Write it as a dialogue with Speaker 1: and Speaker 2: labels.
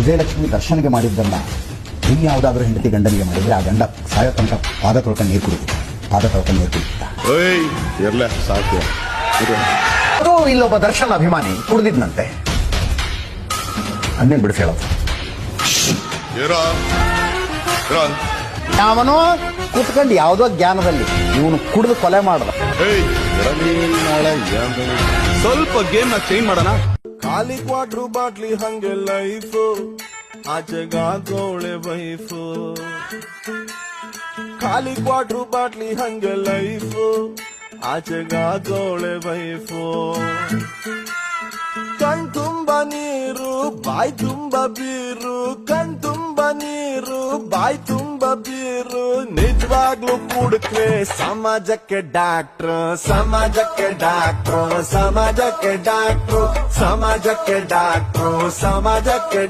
Speaker 1: ವಿಜಯಲಕ್ಷ್ಮಿ ದರ್ಶನ್ಗೆ ಮಾಡಿದ್ದನ್ನ ಇನ್ನು ಯಾವುದಾದ್ರೂ ಹೆಂಡತಿ ಗಂಡನಿಗೆ ಮಾಡಿದ್ರೆ ಆ ಗಂಡ ಸಾಯೋ ತನಕ ಪಾದ ತೊಳ್ಕೊಂಡು ನೀರು ಕುಡಿಯುತ್ತಾ ಅದು ಇಲ್ಲೊಬ್ಬ ದರ್ಶನ್ ಅಭಿಮಾನಿ ಕುಡಿದಿದ್ನಂತೆ. ಅದನ್ನೇನು ಬಿಡಿಸಿ ಹೇಳೋದು. ಅವನು ಕೂತ್ಕೊಂಡು ಯಾವುದೋ ಜ್ಞಾನದಲ್ಲಿ ಇವನು ಕುಡಿದು ಕೊಲೆ ಮಾಡ್ದ.
Speaker 2: ಸ್ವಲ್ಪ ಗೇಮ್ ನ ಚೇಂಜ್ ಮಾಡೋಣ.
Speaker 3: ಖಾಲಿ ಕ್ವಾಟ್ರು ಬಾಟ್ಲಿ ಹಂಗೆ ಲೈಫ್ ಆಚೆಗಾಗೋಳೆ ವೈಫ್. ಖಾಲಿ ಕ್ವಾಟ್ರು ಬಾಟ್ಲಿ ಹಂಗೆ ಲೈಫ್ ಆಚೆಗಾಗೋಳೆ ವೈಫ್. ಕಣ್ ತುಂಬ ನೀರು ಬಾಯ್ ತುಂಬ ಬೀರು, ಕಣ್ ತುಂಬ ನೀರು ಬಾಯ್ ತುಂಬ ಬೀರು. ನಿಜವಾಗ್ಲೂ ಕುಡಿದ್ರೆ ಸಮಾಜಕ್ಕೆ ಡಾಕ್ಟ್ರು, ಸಮಾಜಕ್ಕೆ ಡಾಕ್ಟ್ರು, ಸಮಾಜಕ್ಕೆ ಡಾಕ್ಟ್ರು, ಸಮಾಜಕ್ಕೆ ಡಾಕ್ಟ್ರು, ಸಮಾಜಕ್ಕೆ